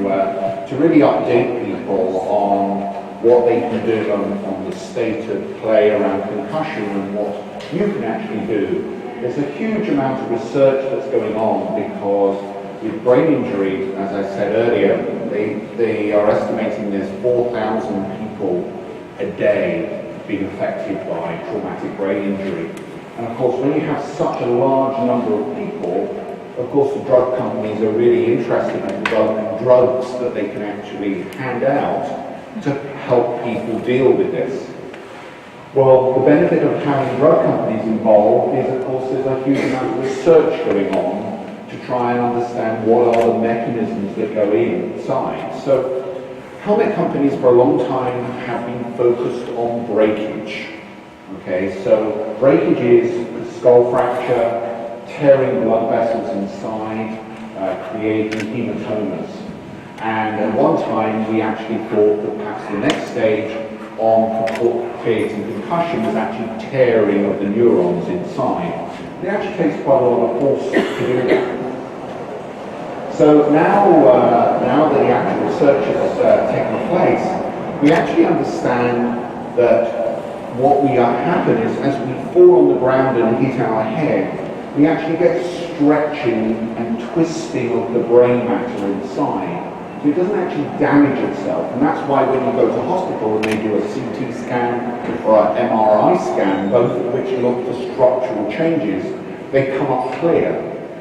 to really update people on what they can do on the state of play around concussion and what you can actually do. There's a huge amount of research that's going on because with brain injury, as I said earlier, they are estimating there's 4,000 people a day being affected by traumatic brain injury. And of course, when you have such a large number of people, of course the drug companies are really interested in developing drugs that they can actually hand out to help people deal with this. Well, the benefit of having drug companies involved is, of course, there's a huge amount of research going on to try and understand what are the mechanisms that go inside. So, helmet companies for a long time have been focused on breakage. Okay, so breakage is skull fracture, tearing blood vessels inside, creating hematomas. And at one time, we actually thought that perhaps the next stage on creating concussion was actually tearing of the neurons inside. It actually takes quite a lot of force to do that. So now that the actual research has taken place, we actually understand that what happen is as we fall on the ground and hit our head, we actually get stretching and twisting of the brain matter inside. So it doesn't actually damage itself, and that's why when you go to hospital and they do a CT scan or an MRI scan, both of which look for structural changes, they come up clear,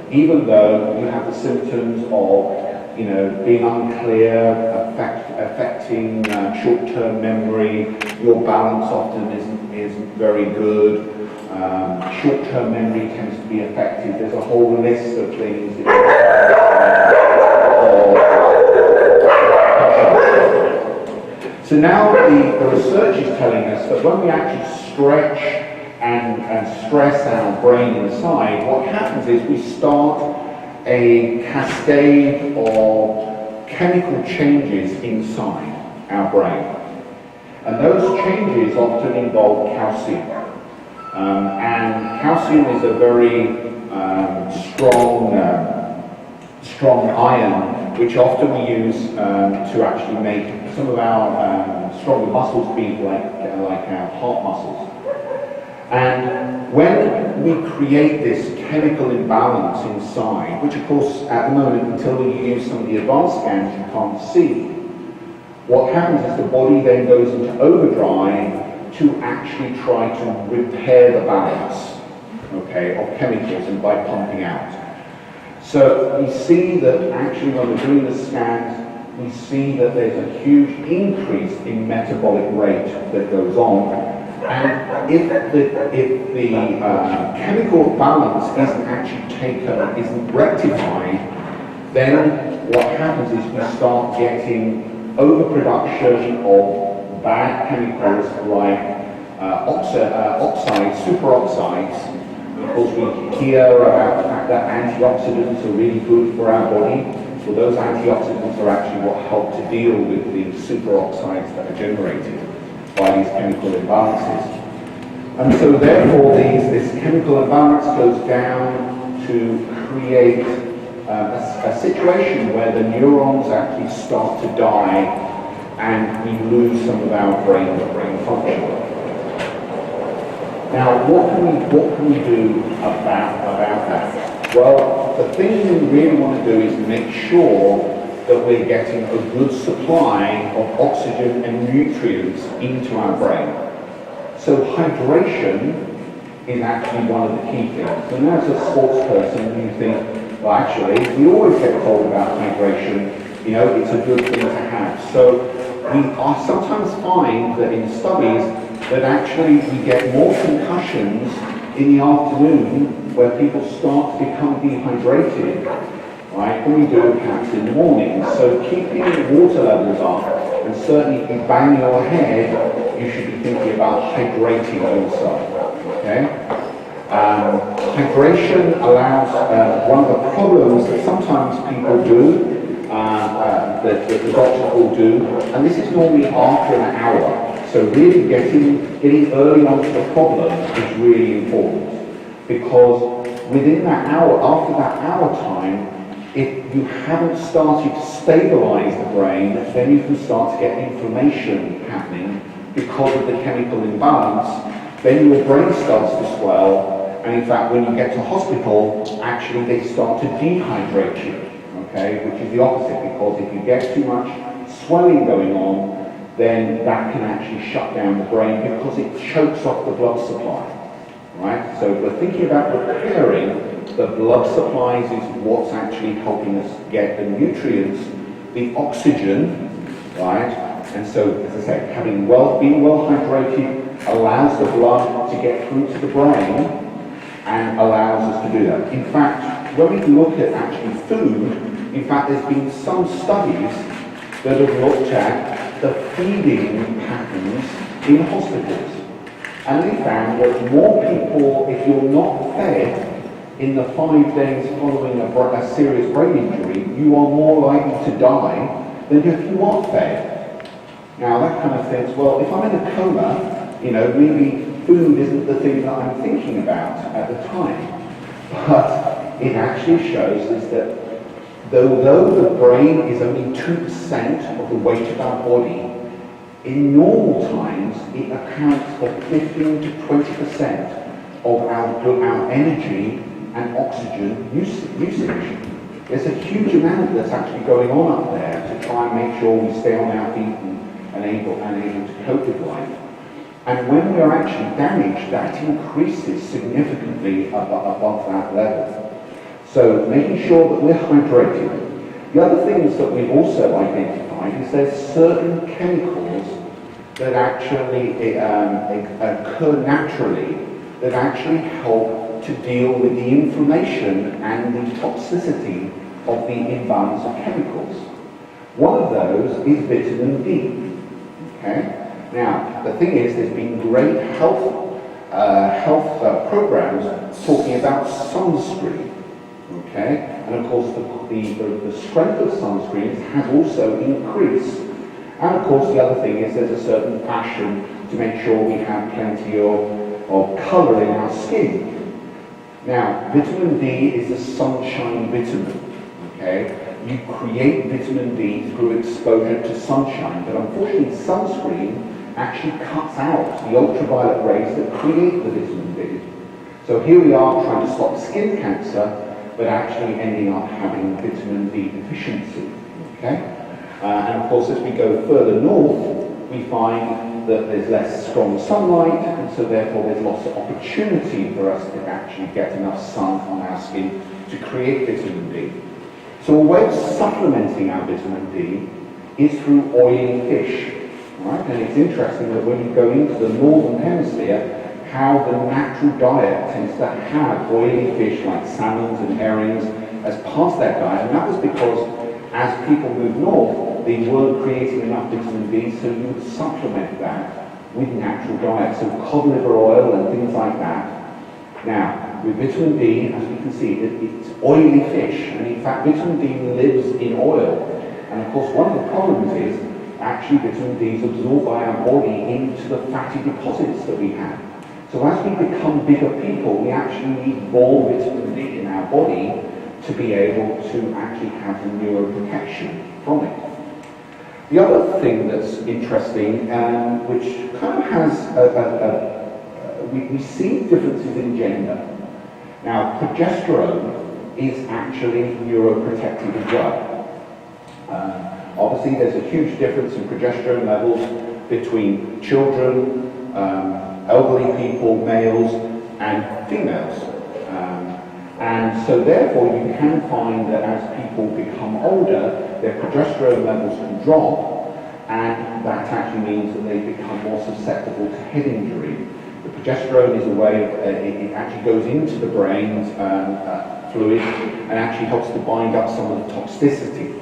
even though you have the symptoms of, being unclear, affecting short-term memory. Your balance often isn't very good. Short-term memory tends to be affected. There's a whole list of things. So now the research is telling us that when we actually stretch and stress our brain inside, what happens is we start a cascade of chemical changes inside our brain. And those changes often involve calcium. And calcium is a very strong ion, which often we use to actually make some of our stronger muscles beat like our heart muscles. And when we create this chemical imbalance inside, which of course at the moment, until you use some of the advanced scans, you can't see, what happens is the body then goes into overdrive to actually try to repair the balance, okay, of chemicals and by pumping out. So we see that actually when we're doing the scans, we see that there's a huge increase in metabolic rate that goes on. And if the chemical balance isn't actually isn't rectified, then what happens is we start getting overproduction of bad chemicals like oxides, superoxides. Of course, we hear about the fact that antioxidants are really good for our body. Well, those antioxidants are actually what help to deal with the superoxides that are generated by these chemical imbalances. And so therefore this chemical imbalance goes down to create a situation where the neurons actually start to die and we lose some of our brain function. Now, what can we do about that? Well, the thing we really want to do is make sure that we're getting a good supply of oxygen and nutrients into our brain. So hydration is actually one of the key things. So now as a sports person, you think, well actually, we always get told about hydration, it's a good thing to have. So we sometimes find that in studies that actually we get more concussions in the afternoon where people start to become dehydrated, right, than we do perhaps in the morning. So keeping water levels up, and certainly if you bang your head, you should be thinking about hydrating yourself, okay? Hydration allows, one of the problems that sometimes people do, that the doctor will do, and this is normally after an hour. So really getting early onto the problem is really important, because within that hour, after that hour time, if you haven't started to stabilize the brain, then you can start to get inflammation happening because of the chemical imbalance. Then your brain starts to swell, and in fact when you get to hospital, actually they start to dehydrate you, okay, which is the opposite, because if you get too much swelling going on, then that can actually shut down the brain because it chokes off the blood supply, right? So if we're thinking about repairing, the blood supplies is what's actually helping us get the nutrients, the oxygen, right? And so, as I say, being well hydrated allows the blood to get through to the brain and allows us to do that. In fact, when we look at actually food, in fact, there's been some studies that have looked at the feeding patterns in hospitals. And they found that more people, if you're not fed in the 5 days following a serious brain injury, you are more likely to die than if you are fed. Now that kind of thinks, well, if I'm in a coma, maybe food isn't the thing that I'm thinking about at the time. But it actually shows us that though the brain is only 2% of the weight of our body, in normal times it accounts for 15 to 20% of our energy and oxygen usage. There's a huge amount that's actually going on up there to try and make sure we stay on our feet and able to cope with life. And when we're actually damaged, that increases significantly above that level. So making sure that we're hydrated. The other things that we've also identified is there's certain chemicals that actually occur naturally that actually help to deal with the inflammation and the toxicity of the imbalance of chemicals. One of those is vitamin D. Okay? Now, the thing is, there's been great health programs talking about sunscreen. Okay? And of course, the strength of sunscreens has also increased. And of course, the other thing is there's a certain fashion to make sure we have plenty of colour in our skin. Now, vitamin D is a sunshine vitamin. Okay? You create vitamin D through exposure to sunshine, but unfortunately sunscreen actually cuts out the ultraviolet rays that create the vitamin D. So here we are trying to stop skin cancer, but actually ending up having vitamin D deficiency. Okay? And of course, as we go further north, we find that there's less strong sunlight, and so therefore there's lots of opportunity for us to actually get enough sun on our skin to create vitamin D. So a way of supplementing our vitamin D is through oily fish. Right? And it's interesting that when you go into the northern hemisphere, how the natural diet tends to have oily fish like salmons and herrings as part of their diet. And that was because as people moved north, they weren't creating enough vitamin D, so you would supplement that with natural diet. So cod liver oil and things like that. Now, with vitamin D, as you can see, it's oily fish, and in fact vitamin D lives in oil. And of course one of the problems is actually vitamin D is absorbed by our body into the fatty deposits that we have. So as we become bigger people, we actually need more vitamin D in our body to be able to actually have the neuroprotection from it. The other thing that's interesting, which kind of has we see differences in gender. Now, progesterone is actually neuroprotective as well. Obviously, there's a huge difference in progesterone levels between children, elderly people, males, and females. And so therefore, you can find that as people become older, their progesterone levels can drop, and that actually means that they become more susceptible to head injury. The progesterone is a way of, it actually goes into the brain's fluid and actually helps to bind up some of the toxicity.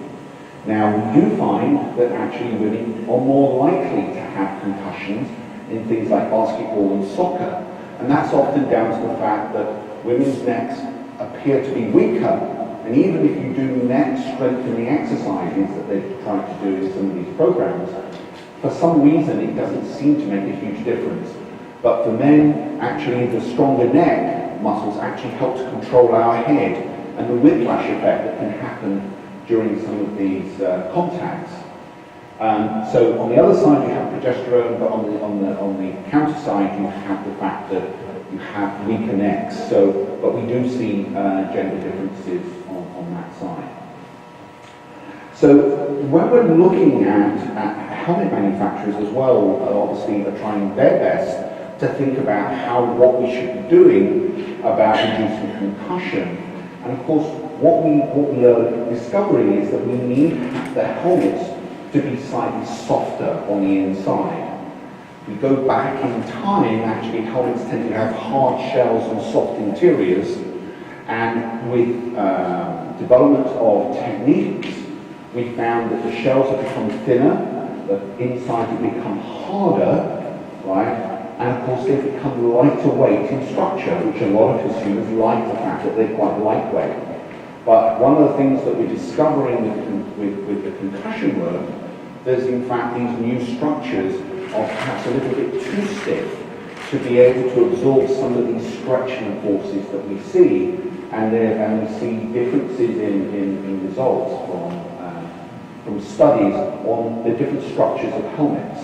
Now, we do find that actually women are more likely to have concussions in things like basketball and soccer. And that's often down to the fact that women's necks appear to be weaker. And even if you do neck strengthening exercises that they've tried to do in some of these programs, for some reason it doesn't seem to make a huge difference. But for men, actually the stronger neck muscles actually help to control our head and the whiplash effect that can happen during some of these contacts. So on the other side you have progesterone, but on the counter side you have the fact that you have weaker necks. So, but we do see gender differences on that side. So when we're looking at helmet manufacturers as well, obviously are trying their best to think about what we should be doing about reducing concussion. And of course, what we are discovering is that we need the helmets to be slightly softer on the inside. We go back in time, actually helmets tend to have hard shells and soft interiors, and with development of techniques, we found that the shells have become thinner, the inside have become harder, right? And of course they've become lighter weight in structure, which a lot of consumers like the fact that they're quite lightweight. But one of the things that we're discovering with the concussion work, there's in fact these new structures are perhaps a little bit too stiff to be able to absorb some of these stretching forces that we see, and we see differences in results from studies on the different structures of helmets.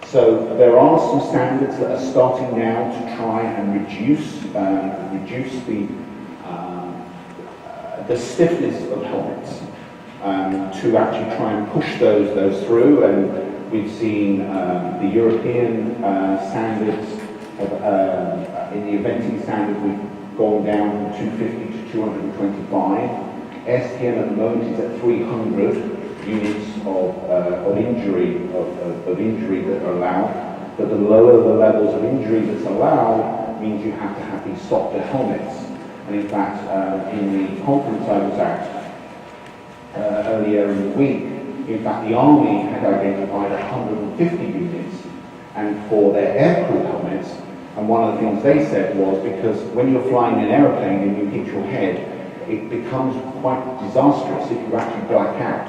So there are some standards that are starting now to try and reduce the stiffness of helmets, to actually try and push those through. And we've seen the European standards in the eventing standard, we've gone down from 250 to 225. STM at the moment is at 300 units of injury that are allowed, but the lower the levels of injury that's allowed means you have to have these softer helmets. And in fact, in the conference I was at earlier in the week, in fact the Army had identified 150 units and for their aircrew helmets, and one of the things they said was because when you're flying an aeroplane and you hit your head, it becomes quite disastrous if you actually black out.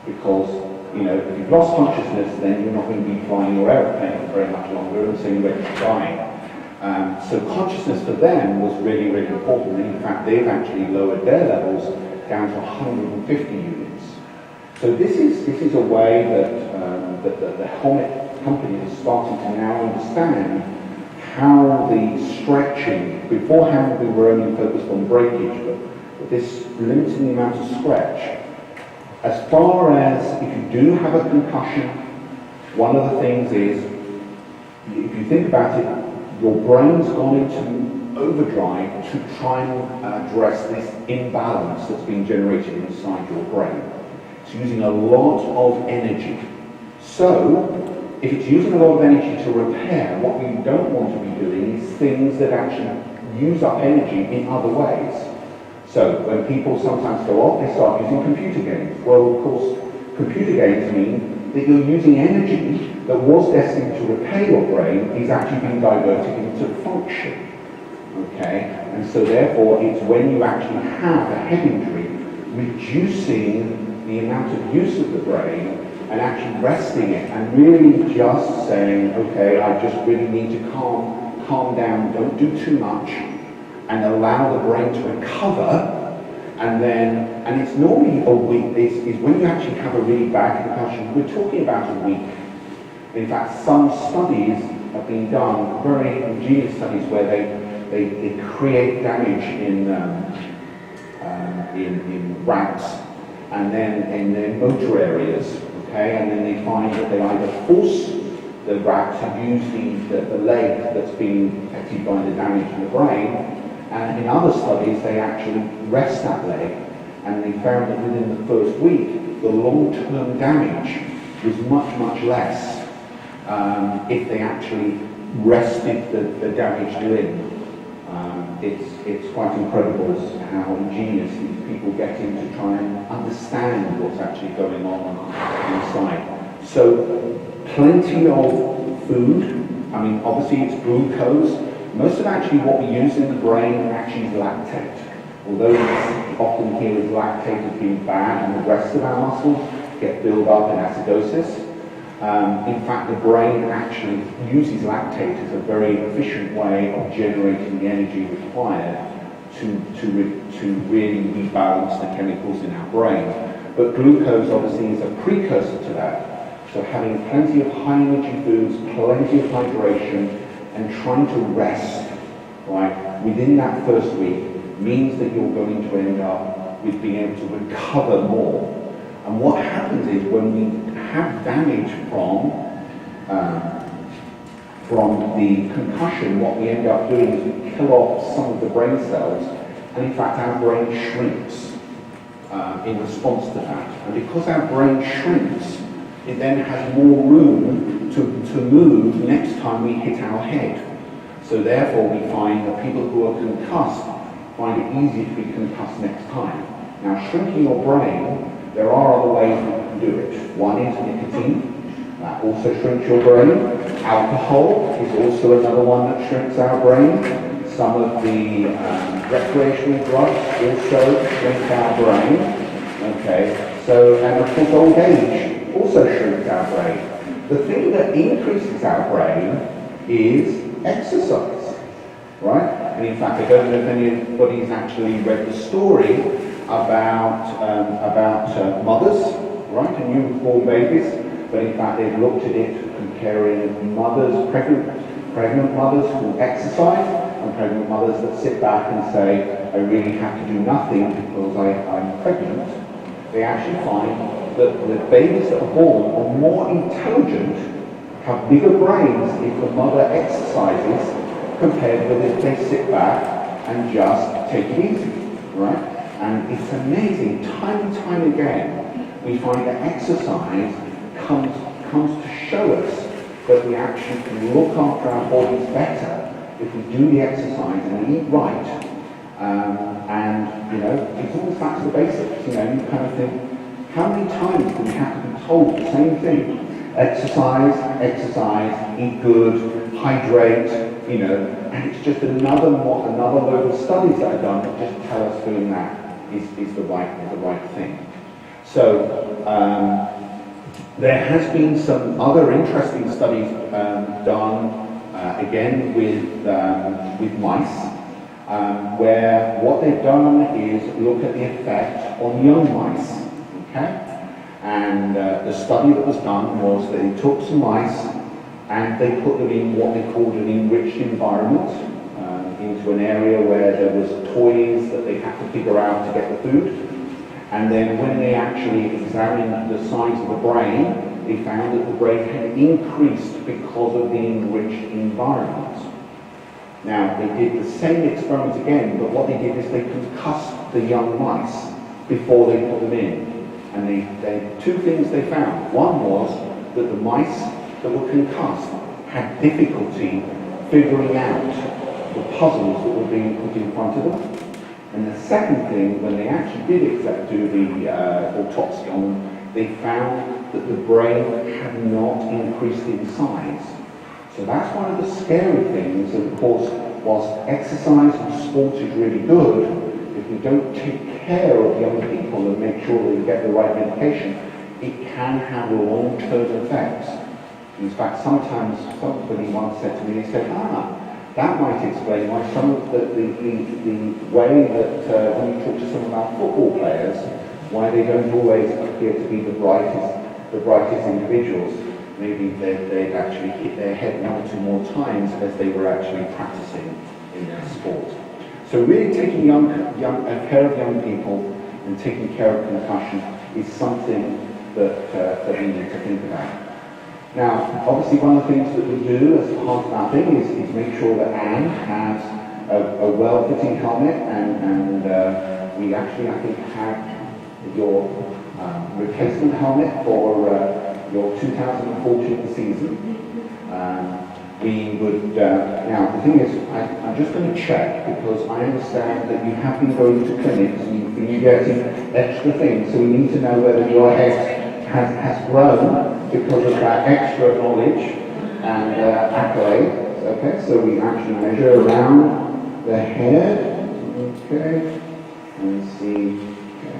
Because, you know, if you've lost consciousness, then you're not going to be flying your aeroplane for very much longer, and so you're going to be dying. So consciousness for them was really, really important. And in fact, they've actually lowered their levels down to 150 units. So this is a way that the helmet companies are starting to now understand how the stretching, beforehand we were only focused on breakage, but this limiting the amount of stretch. As far as if you do have a concussion, one of the things is, if you think about it, your brain's gone into overdrive to try and address this imbalance that's being generated inside your brain. It's using a lot of energy. So, if it's using a lot of energy to repair, what we don't want to be doing is things that actually use up energy in other ways. So when people sometimes go off, they start using computer games. Well, of course, computer games mean that you're using energy that was destined to repair your brain is actually being diverted into function. Okay? And so therefore, it's when you actually have a head injury, reducing the amount of use of the brain and actually resting it and really just saying, okay, I just really need to calm down, don't do too much, and allow the brain to recover, and it's normally a week. Is when you actually have a really bad concussion. We're talking about a week. In fact, some studies have been done, very ingenious studies, where they create damage in rats and then in their motor areas, okay, and then they find that they either force the rat to use the leg that's been affected by the damage in the brain. And in other studies, they actually rest that leg, and they found that within the first week, the long-term damage was much, much less if they actually rested the damaged limb. It's quite incredible as how ingenious these people get in to try and understand what's actually going on inside. So, plenty of food. I mean, obviously it's glucose. Most of actually what we use in the brain actually is lactate. Although it's often here as lactate as being bad and the rest of our muscles get built up in acidosis. In fact, the brain actually uses lactate as a very efficient way of generating the energy required to really rebalance the chemicals in our brain. But glucose obviously is a precursor to that. So having plenty of high energy foods, plenty of hydration, and trying to rest, right, within that first week means that you're going to end up with being able to recover more. And what happens is when we have damage from the concussion, what we end up doing is we kill off some of the brain cells, and in fact our brain shrinks in response to that. And because our brain shrinks, it then has more room to move next time we hit our head. So therefore we find that people who are concussed find it easier to be concussed next time. Now, shrinking your brain, there are other ways that you can do it. One is nicotine. That also shrinks your brain. Alcohol is also another one that shrinks our brain. Some of the recreational drugs also shrink our brain. Okay, so, and of course old age also shrinks our brain. The thing that increases our brain is exercise, right? And in fact, I don't know if anybody's actually read the story about mothers, right, and newborn babies, but in fact they've looked at it comparing mothers, pregnant mothers who exercise and pregnant mothers that sit back and say, I really have to do nothing because I'm pregnant. They actually find that the babies that are born are more intelligent, have bigger brains if the mother exercises compared with if they sit back and just take it easy, right? And it's amazing, time and time again, we find that exercise comes to show us that we actually can look after our bodies better if we do the exercise and eat right. And, you know, it's almost back to the basics, you know, you kind of think, how many times do we have to be told the same thing? Exercise, eat good, hydrate, you know, and it's just another load of studies that are done that just tell us doing that is the right thing. So there has been some other interesting studies done again with mice, where what they've done is look at the effect on young mice. Okay. And the study that was done was they took some mice and they put them in what they called an enriched environment, into an area where there was toys that they had to figure out to get the food. And then when they actually examined the size of the brain, they found that the brain had increased because of the enriched environment. Now, they did the same experiment again, but what they did is they concussed the young mice before they put them in. And they two things they found. One was that the mice that were concussed had difficulty figuring out the puzzles that were being put in front of them. And the second thing, when they actually did do the autopsy on them, they found that the brain had not increased in size. So that's one of the scary things. And of course, whilst exercise and sport is really good, if we don't take care of young people and make sure they get the right medication, it can have long-term effects. In fact, sometimes somebody once said to me, they said, that might explain why some of the way that when you talk to some of our football players, why they don't always appear to be the brightest individuals. Maybe they'd actually hit their head one or two more times as they were actually practicing in their sport. So really taking care of young people and taking care of concussion is something that we need to think about. Now, obviously one of the things that we do as part of our thing is make sure that Anne has a well-fitting helmet, and we actually, I think, have your replacement helmet for your 2014 season. We would, now the thing is, I'm just going to check, because I understand that you have been going to clinics and you've been getting extra things, so we need to know whether your head has grown because of that extra knowledge and accolade. Okay, so we actually measure around the head, okay, and see, okay.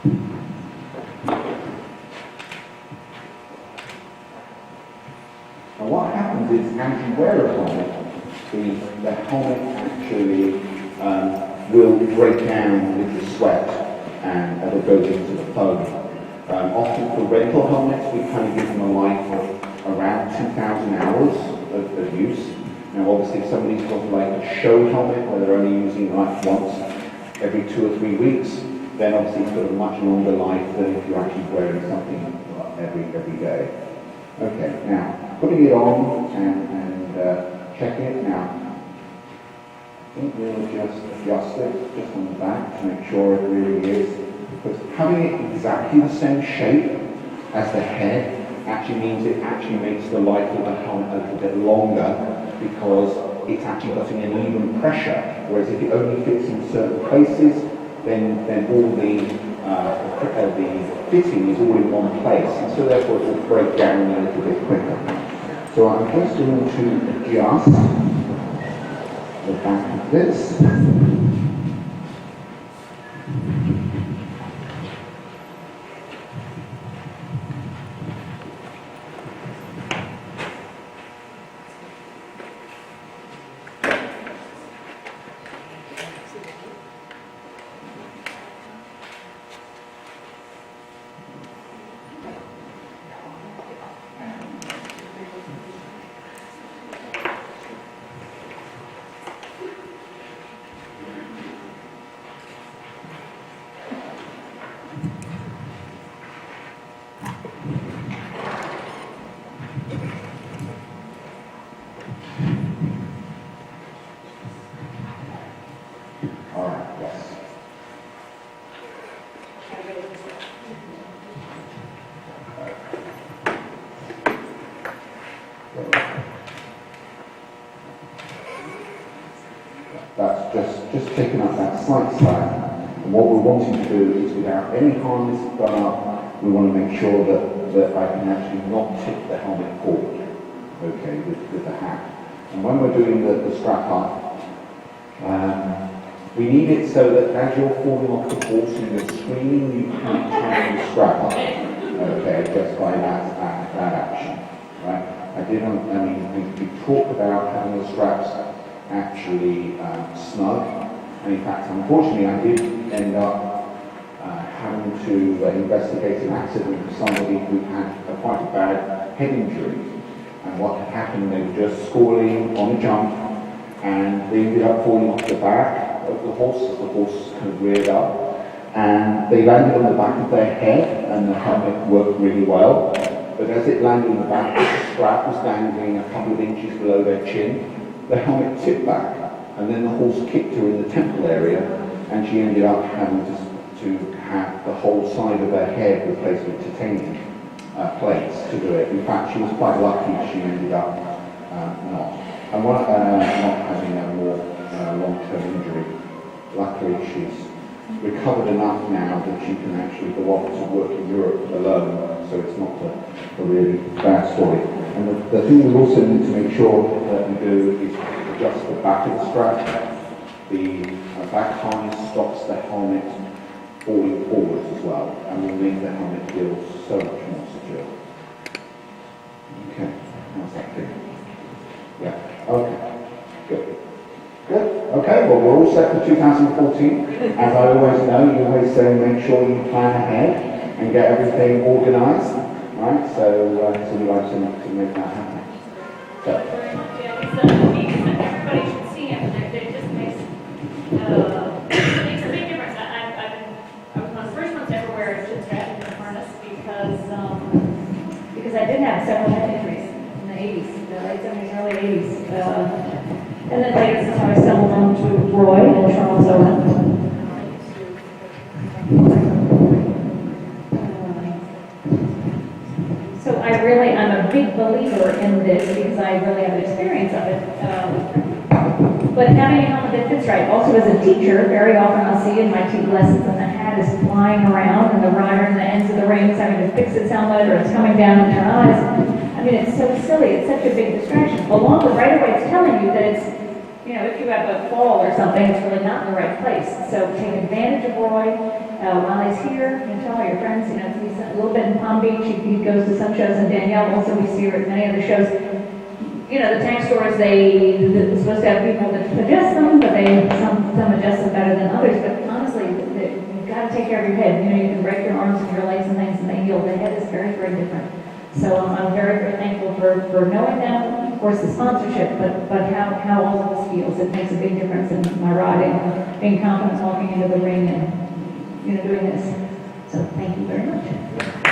And what happens is, as you wear a helmet, the helmet actually will break down with the sweat and as it goes into the foam. Often for rental helmets, we kind of give them a life of around 2,000 hours of use. Now obviously if somebody's got like a show helmet where they're only using it like once every 2 or 3 weeks, then obviously it's got a much longer life than if you're actually wearing something every day. Okay, now putting it on and checking it now. I think we'll just adjust it just on the back to make sure it really is. Because having it exactly the same shape as the head actually means it actually makes the life of the helmet a little bit longer because it's actually putting an even pressure. Whereas if it only fits in certain places, then all the fitting is all in one place, and so therefore it will break down a little bit quicker. So I'm just going to adjust the back of this. That's just taking up that slight slack. And what we're wanting to do is, without any harness done up, we want to make sure that I can actually not tip the helmet forward, okay, with the hat. And when we're doing the strap up, we need it so that as you're falling off the horse and you're screaming, you can't tighten the strap up, okay, just by that action, right? We talked about having the straps actually snug, and in fact, unfortunately, I did end up having to investigate an accident with somebody who had quite a bad head injury. And what had happened, they were just squalling on a jump, and they ended up falling off the back of the horse as the horse kind of reared up, and they landed on the back of their head, and the helmet worked really well. But as it landed on the back, the strap was dangling a couple of inches below their chin. The helmet tipped back, and then the horse kicked her in the temple area, and she ended up having to have the whole side of her head replaced with titanium plates to do it. In fact, she was quite lucky she ended up not having a more long-term injury. Luckily, she's recovered enough now that she can actually go off to work in Europe alone, so it's not a really bad story. And the thing we also need to make sure that we do is adjust the back of the strap. The back harness stops the helmet falling forwards as well, and will make the helmet feel so much more secure. Okay, how's that feel? Yeah, okay, good. Good, okay, well we're all set for 2014. As I always know, you always say make sure you plan ahead and get everything organised, right? So we like to make that happen. So. Everybody should see it. It just makes a big difference. I was one of the first ones to ever wear a chin strap in the harness because I did have several head injuries in the 80s, the late 70s, early 80s. And then later, that's how I stumbled on to Roy and Charles Owen. So I'm a big believer in this because I really have experience of it. But having a helmet that fits right. Also as a teacher, very often I'll see in my teaching lessons and the hat is flying around and the rider in the ends of the reins having to fix its helmet or it's coming down in their eyes. I mean, it's so silly. It's such a big distraction. Along with right away, it's telling you that it's, if you have a fall or something, it's really not in the right place. So take advantage of Roy. while he's here, you know, tell all your friends, you know, he's a little bit in Palm Beach, he goes to some shows, and Danielle also, we see her at many other shows. You know, the tank stores, they're supposed to have people that adjust them, but some adjust them better than others, but honestly, you've got to take care of your head. You know, you can break your arms and your legs and things, and they heal. The head is very, very different. So I'm very, very thankful for knowing that, of course, the sponsorship, but how all of this feels. It makes a big difference in my riding, being confident walking into the ring and, you know, doing this. So thank you very much.